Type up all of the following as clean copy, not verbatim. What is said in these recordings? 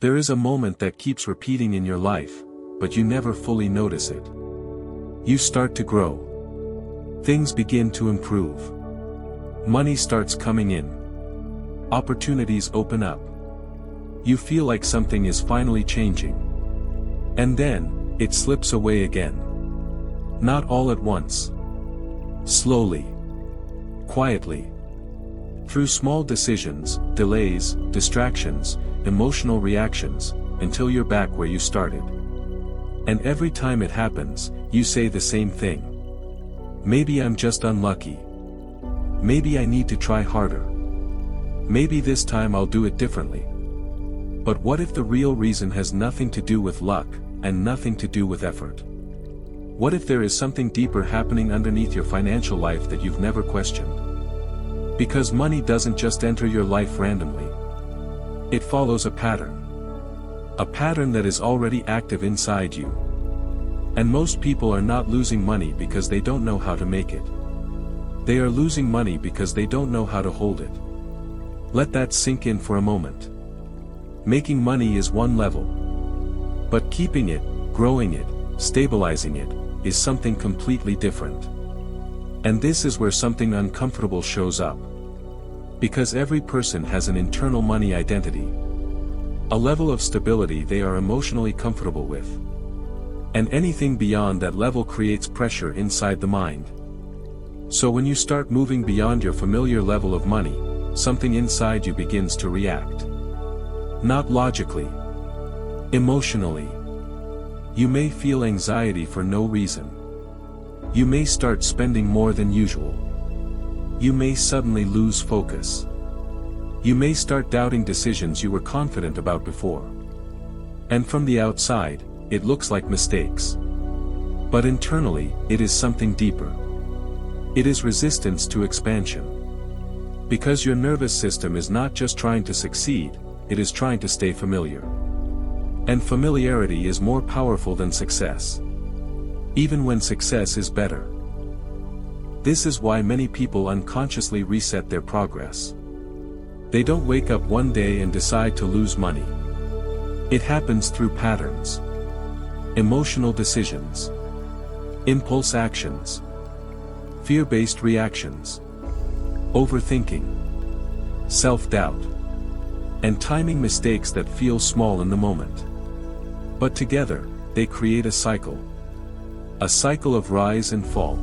There is a moment that keeps repeating in your life, but you never fully notice it. You start to grow. Things begin to improve. Money starts coming in. Opportunities open up. You feel like something is finally changing. And then, it slips away again. Not all at once. Slowly. Quietly. Through small decisions, delays, distractions, emotional reactions, until you're back where you started. And every time it happens, you say the same thing. Maybe I'm just unlucky. Maybe I need to try harder. Maybe this time I'll do it differently. But what if the real reason has nothing to do with luck, and nothing to do with effort? What if there is something deeper happening underneath your financial life that you've never questioned? Because money doesn't just enter your life randomly. It follows a pattern. A pattern that is already active inside you. And most people are not losing money because they don't know how to make it. They are losing money because they don't know how to hold it. Let that sink in for a moment. Making money is one level. But keeping it, growing it, stabilizing it, is something completely different. And this is where something uncomfortable shows up. Because every person has an internal money identity. A level of stability they are emotionally comfortable with. And anything beyond that level creates pressure inside the mind. So when you start moving beyond your familiar level of money, something inside you begins to react. Not logically. Emotionally. You may feel anxiety for no reason. You may start spending more than usual. You may suddenly lose focus. You may start doubting decisions you were confident about before. And from the outside, it looks like mistakes. But internally, it is something deeper. It is resistance to expansion. Because your nervous system is not just trying to succeed, it is trying to stay familiar. And familiarity is more powerful than success. Even when success is better. This is why many people unconsciously reset their progress. They don't wake up one day and decide to lose money. It happens through patterns. Emotional decisions. Impulse actions. Fear-based reactions. Overthinking. Self-doubt. And timing mistakes that feel small in the moment. But together, they create a cycle. A cycle of rise and fall.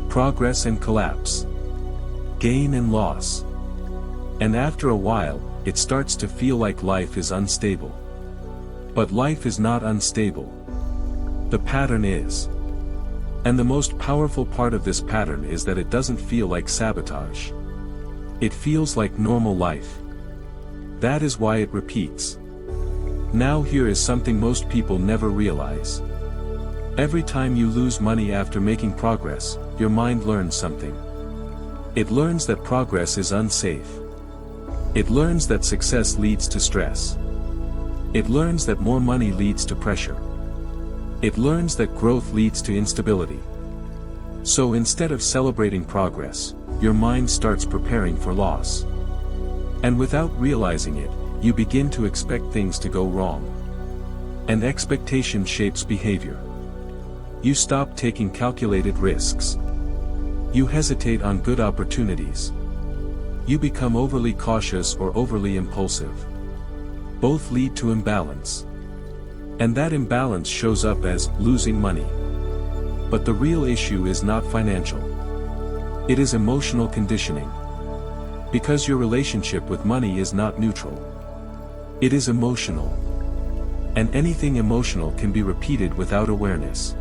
Progress and collapse. Gain and loss. And after a while, it starts to feel like life is unstable. But life is not unstable. The pattern is. And the most powerful part of this pattern is that it doesn't feel like sabotage. It feels like normal life. That is why it repeats. Now here is something most people never realize. Every time you lose money after making progress, your mind learns something. It learns that progress is unsafe. It learns that success leads to stress. It learns that more money leads to pressure. It learns that growth leads to instability. So instead of celebrating progress, your mind starts preparing for loss. And without realizing it, you begin to expect things to go wrong. And expectation shapes behavior. You stop taking calculated risks. You hesitate on good opportunities. You become overly cautious or overly impulsive. Both lead to imbalance. And that imbalance shows up as losing money. But the real issue is not financial. It is emotional conditioning. Because your relationship with money is not neutral. It is emotional. And anything emotional can be repeated without awareness.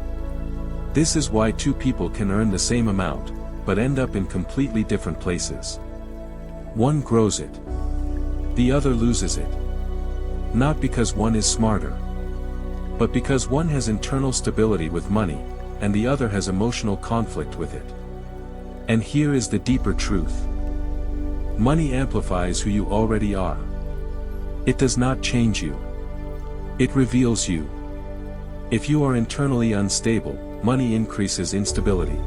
This is why two people can earn the same amount, but end up in completely different places. One grows it. The other loses it. Not because one is smarter. But because one has internal stability with money, and the other has emotional conflict with it. And here is the deeper truth. Money amplifies who you already are. It does not change you. It reveals you. If you are internally unstable, money increases instability.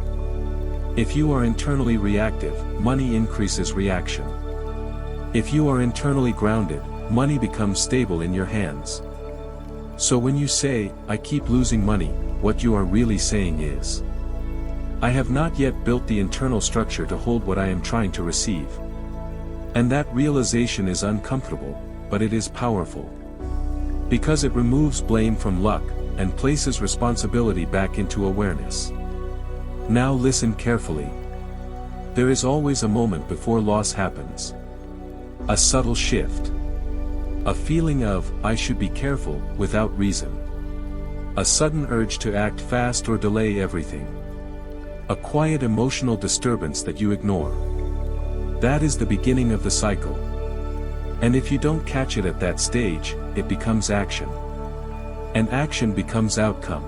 If you are internally reactive, money increases reaction. If you are internally grounded, money becomes stable in your hands. So when you say, "I keep losing money," what you are really saying is, "I have not yet built the internal structure to hold what I am trying to receive." And that realization is uncomfortable, but it is powerful. Because it removes blame from luck, and places responsibility back into awareness. Now listen carefully. There is always a moment before loss happens. A subtle shift. A feeling of, "I should be careful," without reason. A sudden urge to act fast or delay everything. A quiet emotional disturbance that you ignore. That is the beginning of the cycle. And if you don't catch it at that stage, it becomes action. And action becomes outcome.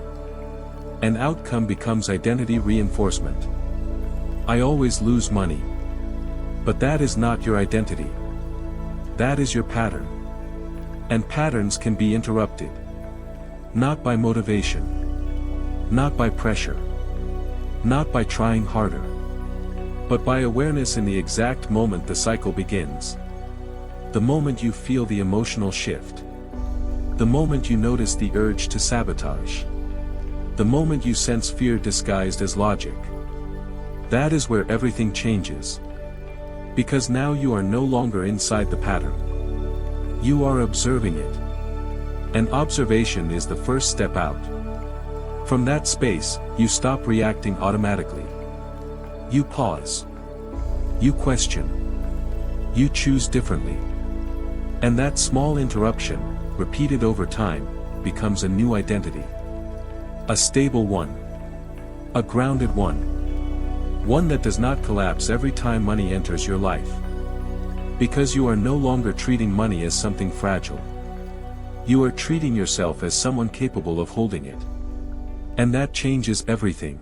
And outcome becomes identity reinforcement. "I always lose money." But that is not your identity. That is your pattern. And patterns can be interrupted. Not by motivation. Not by pressure. Not by trying harder. But by awareness in the exact moment the cycle begins. The moment you feel the emotional shift. The moment you notice the urge to sabotage. The moment you sense fear disguised as logic. That is where everything changes. Because now you are no longer inside the pattern. You are observing it. And observation is the first step out. From that space, you stop reacting automatically. You pause. You question. You choose differently. And that small interruption, repeated over time, becomes a new identity. A stable one. A grounded one. One that does not collapse every time money enters your life. Because you are no longer treating money as something fragile. You are treating yourself as someone capable of holding it. And that changes everything.